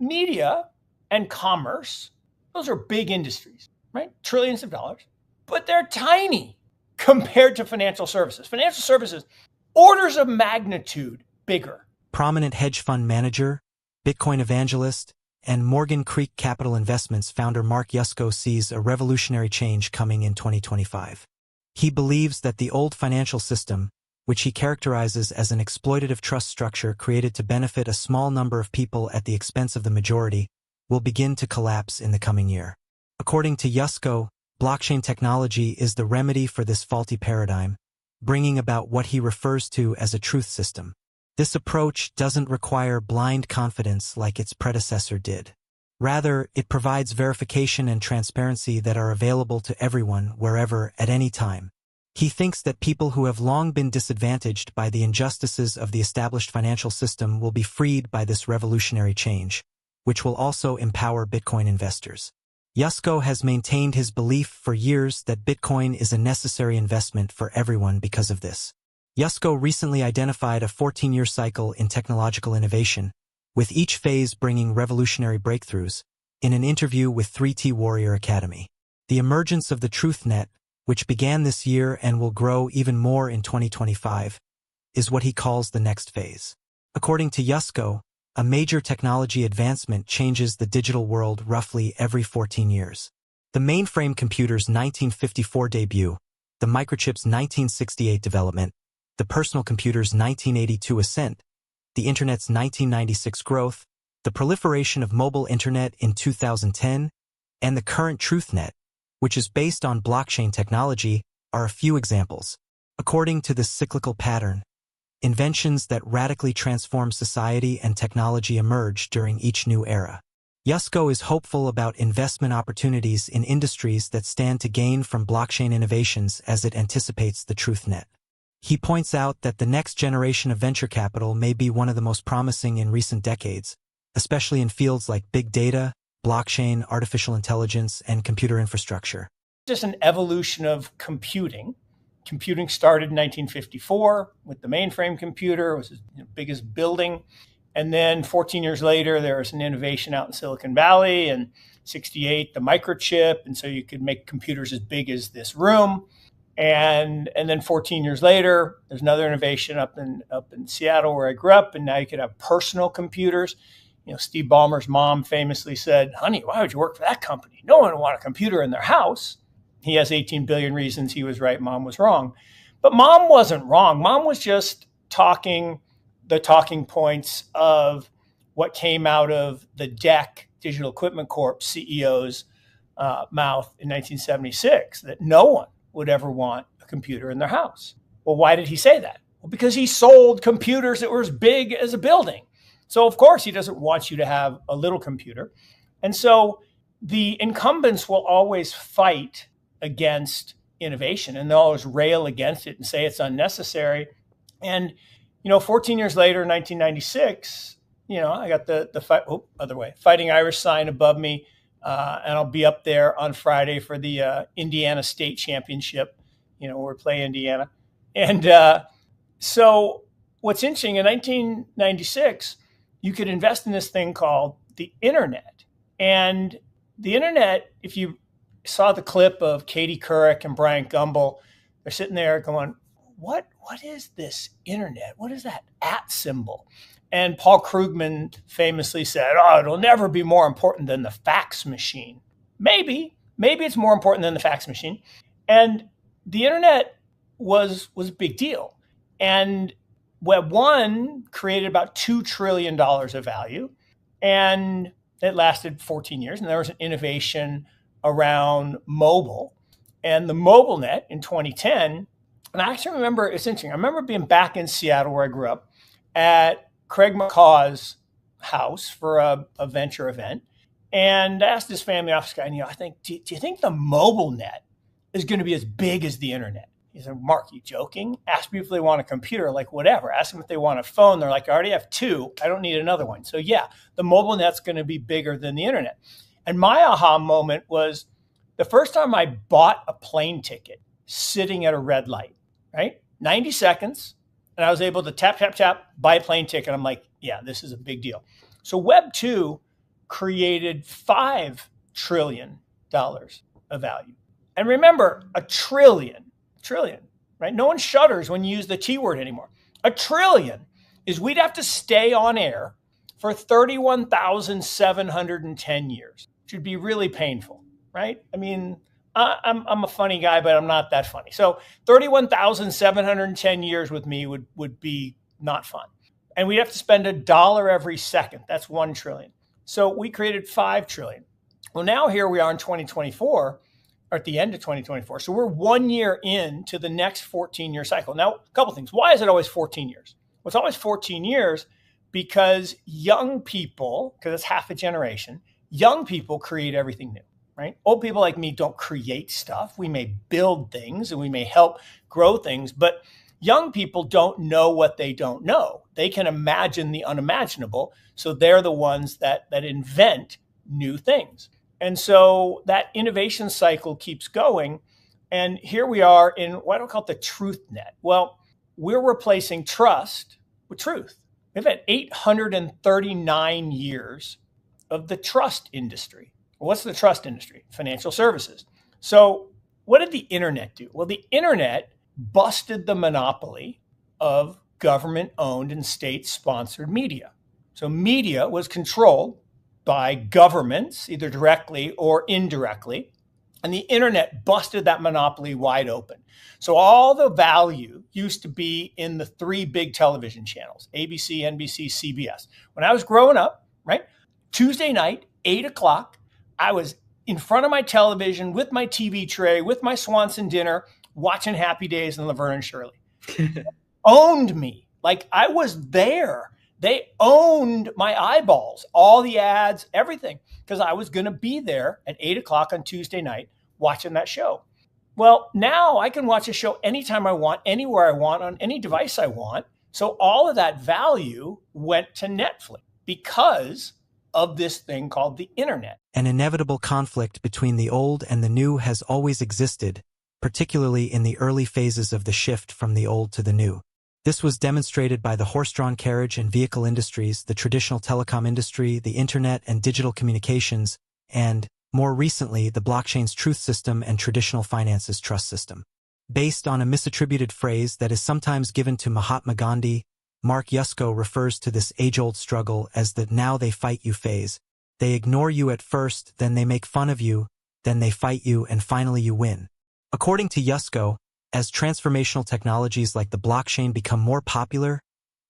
media and commerce, those are big industries, right? Trillions of dollars, but they're tiny compared to financial services. Financial services, orders of magnitude bigger. Prominent hedge fund manager, Bitcoin evangelist, and Morgan Creek Capital Investments founder Mark Yusko sees a revolutionary change coming in 2025. He believes that the old financial system, which he characterizes as an exploitative trust structure created to benefit a small number of people at the expense of the majority, will begin to collapse in the coming year. According to Yusko, blockchain technology is the remedy for this faulty paradigm, bringing about what he refers to as a truth system. This approach doesn't require blind confidence like its predecessor did. Rather, it provides verification and transparency that are available to everyone, wherever, at any time. He thinks that people who have long been disadvantaged by the injustices of the established financial system will be freed by this revolutionary change, which will also empower Bitcoin investors. Yusko has maintained his belief for years that Bitcoin is a necessary investment for everyone because of this. Yusko recently identified a 14-year cycle in technological innovation, with each phase bringing revolutionary breakthroughs, in an interview with 3T Warrior Academy. The emergence of the TruthNet, which began this year and will grow even more in 2025, is what he calls the next phase. According to Yusko, a major technology advancement changes the digital world roughly every 14 years. The mainframe computer's 1954 debut, the microchip's 1968 development, the personal computer's 1982 ascent, the Internet's 1996 growth, the proliferation of mobile Internet in 2010, and the current TruthNet, which is based on blockchain technology, are a few examples. According to this cyclical pattern, inventions that radically transform society and technology emerge during each new era. Yusko is hopeful about investment opportunities in industries that stand to gain from blockchain innovations as it anticipates the TruthNet. He points out that the next generation of venture capital may be one of the most promising in recent decades, especially in fields like big data, blockchain, artificial intelligence, and computer infrastructure. Just an evolution of computing. Computing started in 1954 with the mainframe computer. It was the biggest building. And then 14 years later, there was an innovation out in Silicon Valley, and 68, the microchip. And so you could make computers as big as this room. And then 14 years later, there's another innovation up in Seattle where I grew up, and now you could have personal computers. You know, Steve Ballmer's mom famously said, "Honey, why would you work for that company? No one would want a computer in their house." He has 18 billion reasons he was right, mom was wrong. But mom wasn't wrong. Mom was just talking the talking points of what came out of the DEC, Digital Equipment Corp CEO's mouth in 1976, that no one would ever want a computer in their house. Well, why did he say that? Well, because he sold computers that were as big as a building. So, of course, he doesn't want you to have a little computer. And so the incumbents will always fight against innovation, and they'll always rail against it and say it's unnecessary. And, 14 years later, 1996, I got the Fighting Irish sign above me. And I'll be up there on Friday for the Indiana State Championship, where we play Indiana. And so what's interesting, in 1996, you could invest in this thing called the Internet. And the Internet, if you saw the clip of Katie Couric and Brian Gumbel, they're sitting there going, what is this Internet? What is that @ symbol? And Paul Krugman famously said, it'll never be more important than the fax machine. Maybe it's more important than the fax machine. And the Internet was a big deal. And Web 1 created about $2 trillion of value. And it lasted 14 years. And there was an innovation around mobile. And the mobile net in 2010, and I actually remember, it's interesting, I remember being back in Seattle where I grew up at Craig McCaw's house for a venture event. And I asked this family office guy, I think, do you think the mobile net is going to be as big as the Internet? He said, Mark, you joking? Ask people if they want a computer, like whatever. Ask them if they want a phone. They're like, I already have two. I don't need another one. So yeah, the mobile net's going to be bigger than the Internet. And my aha moment was the first time I bought a plane ticket sitting at a red light, right? 90 seconds. And I was able to tap, buy a plane ticket. I'm like, yeah, this is a big deal. So Web 2 created $5 trillion of value. And remember, a trillion, right? No one shudders when you use the T word anymore. A trillion is we'd have to stay on air for 31,710 years, which would be really painful, right? I mean, I'm a funny guy, but I'm not that funny. So 31,710 years with me would be not fun. And we'd have to spend $1 every second. That's 1 trillion. So we created 5 trillion. Well, now here we are in 2024, or at the end of 2024. So we're 1 year into the next 14-year cycle. Now, a couple things. Why is it always 14 years? Well, it's always 14 years because young people, because it's half a generation, young people create everything new, right? Old people like me don't create stuff. We may build things and we may help grow things, but young people don't know what they don't know. They can imagine the unimaginable. So they're the ones that invent new things. And so that innovation cycle keeps going. And here we are in what I don't call it the truth net. Well, we're replacing trust with truth. We've had 839 years of the trust industry. What's the trust industry? Financial services. So what did the internet do? Well, the internet busted the monopoly of government-owned and state-sponsored media. So media was controlled by governments, either directly or indirectly, and the internet busted that monopoly wide open. So all the value used to be in the 3 big television channels, ABC, NBC, CBS. When I was growing up, right, Tuesday night, 8 o'clock, I was in front of my television with my TV tray, with my Swanson dinner, watching Happy Days and Laverne and Shirley. Owned me. Like I was there. They owned my eyeballs, all the ads, everything, because I was going to be there at 8 o'clock on Tuesday night watching that show. Well, now I can watch a show anytime I want, anywhere I want, on any device I want. So all of that value went to Netflix because of this thing called the internet. An inevitable conflict between the old and the new has always existed, particularly in the early phases of the shift from the old to the new. This was demonstrated by the horse-drawn carriage and vehicle industries, the traditional telecom industry, the internet and digital communications, and, more recently, the blockchain's truth system and traditional finance's trust system. Based on a misattributed phrase that is sometimes given to Mahatma Gandhi, Mark Yusko refers to this age-old struggle as the now they fight you phase. They ignore you at first, then they make fun of you, then they fight you, and finally you win. According to Yusko, as transformational technologies like the blockchain become more popular,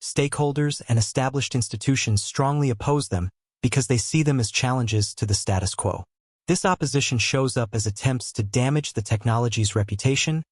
stakeholders and established institutions strongly oppose them because they see them as challenges to the status quo. This opposition shows up as attempts to damage the technology's reputation,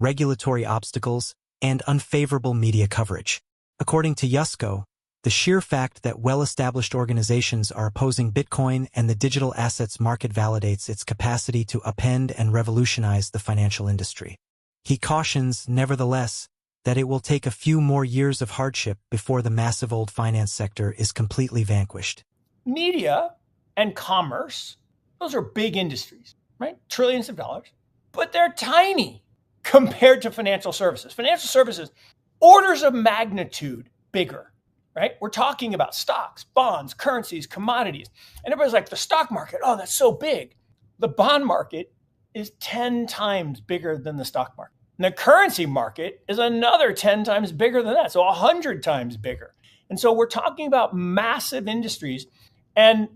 regulatory obstacles, and unfavorable media coverage. According to Yusko, the sheer fact that well-established organizations are opposing Bitcoin and the digital assets market validates its capacity to upend and revolutionize the financial industry. He cautions, nevertheless, that it will take a few more years of hardship before the massive old finance sector is completely vanquished. Media and commerce, those are big industries, right? Trillions of dollars, but they're tiny compared to financial services. Financial services, orders of magnitude bigger, right? We're talking about stocks, bonds, currencies, commodities. And everybody's like, the stock market, oh, that's so big. The bond market is 10 times bigger than the stock market. And the currency market is another 10 times bigger than that, so 100 times bigger. And so we're talking about massive industries. And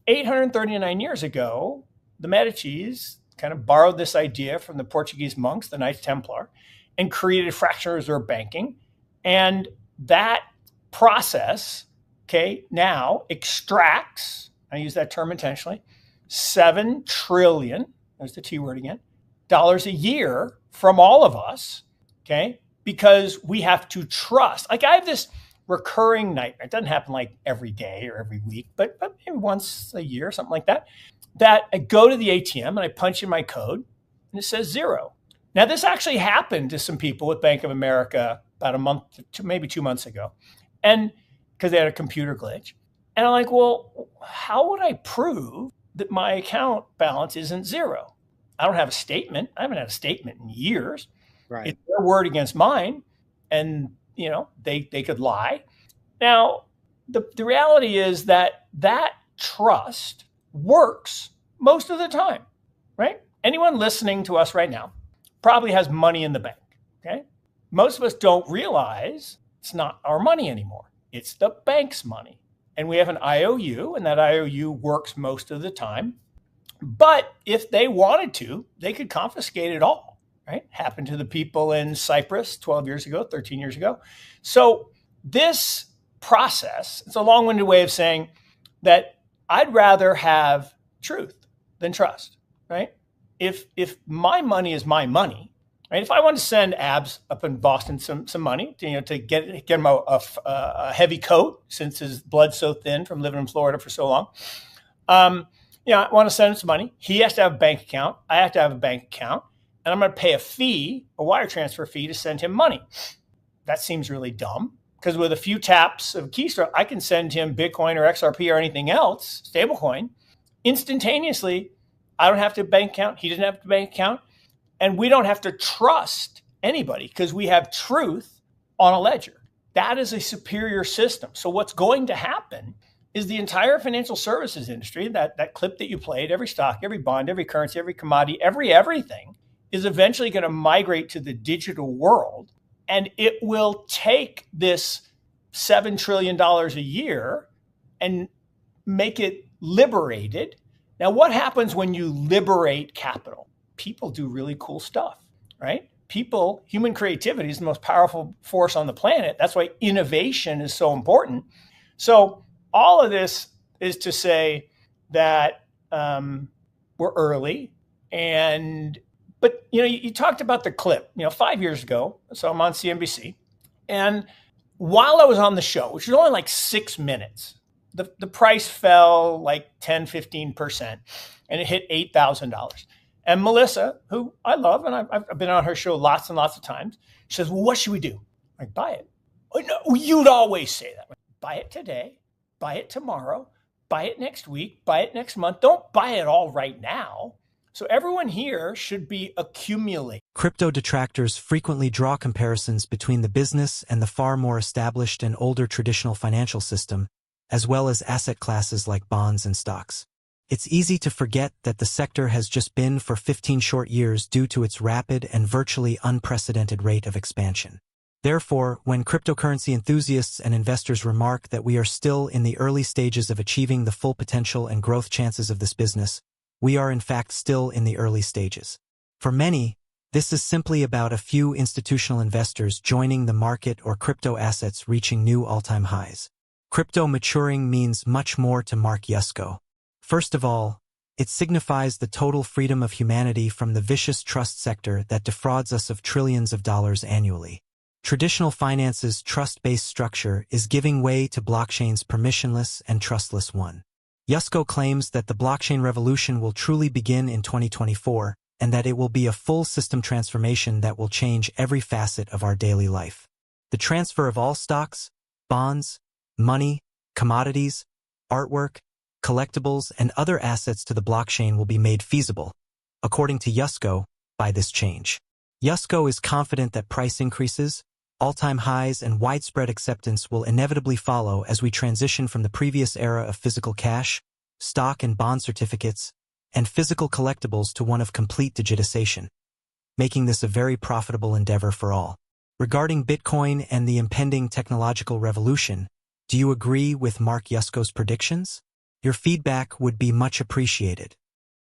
839 years ago, the Medicis kind of borrowed this idea from the Portuguese monks, the Knights Templar, and created fractional reserve banking. And that process, now extracts, I use that term intentionally, 7 trillion, there's the T word again, dollars a year from all of us, because we have to trust. Like I have this recurring nightmare. It doesn't happen like every day or every week, but maybe once a year, something like that, that I go to the ATM and I punch in my code and it says 0. Now, this actually happened to some people with Bank of America about a month, maybe 2 months ago, and because they had a computer glitch. And I'm like, well, how would I prove that my account balance isn't 0? I don't have a statement. I haven't had a statement in years. Right. It's their word against mine. And, they could lie. Now, the reality is that trust works most of the time, right? Anyone listening to us right now probably has money in the bank, okay? Most of us don't realize it's not our money anymore. It's the bank's money. And we have an IOU, and that IOU works most of the time. But if they wanted to, they could confiscate it all, right? Happened to the people in Cyprus 12 years ago, 13 years ago. So this process, it's a long-winded way of saying that I'd rather have truth than trust, right? If my money is my money, right? If I want to send Abs up in Boston some money, to get him a heavy coat since his blood's so thin from living in Florida for so long, I want to send him some money. He has to have a bank account. I have to have a bank account, and I'm going to pay a fee, a wire transfer fee, to send him money. That seems really dumb, because with a few taps of keystroke, I can send him Bitcoin or XRP or anything else, stablecoin, instantaneously. I don't have to bank account. He doesn't have to bank account. And we don't have to trust anybody because we have truth on a ledger. That is a superior system. So what's going to happen is the entire financial services industry, that clip that you played, every stock, every bond, every currency, every commodity, everything is eventually going to migrate to the digital world. And it will take this $7 trillion a year and make it liberated. Now, what happens when you liberate capital? People do really cool stuff, right? Human creativity is the most powerful force on the planet. That's why innovation is so important. So all of this is to say that we're early. But you talked about the clip, 5 years ago. So I'm on CNBC. And while I was on the show, which was only like 6 minutes, the price fell like 10, 15%, and it hit $8,000. And Melissa, who I love, and I've been on her show lots and lots of times, she says, well, what should we do? I buy it. Oh, no, you'd always say that. Buy it today, buy it tomorrow, buy it next week, buy it next month. Don't buy it all right now. So everyone here should be accumulating. Crypto detractors frequently draw comparisons between the business and the far more established and older traditional financial system, as well as asset classes like bonds and stocks. It's easy to forget that the sector has just been for 15 short years due to its rapid and virtually unprecedented rate of expansion. Therefore, when cryptocurrency enthusiasts and investors remark that we are still in the early stages of achieving the full potential and growth chances of this business, we are in fact still in the early stages. For many, this is simply about a few institutional investors joining the market or crypto assets reaching new all-time highs. Crypto maturing means much more to Mark Yusko. First of all, it signifies the total freedom of humanity from the vicious trust sector that defrauds us of trillions of dollars annually. Traditional finance's trust-based structure is giving way to blockchain's permissionless and trustless one. Yusko claims that the blockchain revolution will truly begin in 2024, and that it will be a full system transformation that will change every facet of our daily life. The transfer of all stocks, bonds, money, commodities, artwork, collectibles, and other assets to the blockchain will be made feasible, according to Yusko, by this change. Yusko is confident that price increases, all-time highs, and widespread acceptance will inevitably follow as we transition from the previous era of physical cash, stock and bond certificates, and physical collectibles to one of complete digitization, making this a very profitable endeavor for all. Regarding Bitcoin and the impending technological revolution, do you agree with Mark Yusko's predictions? Your feedback would be much appreciated.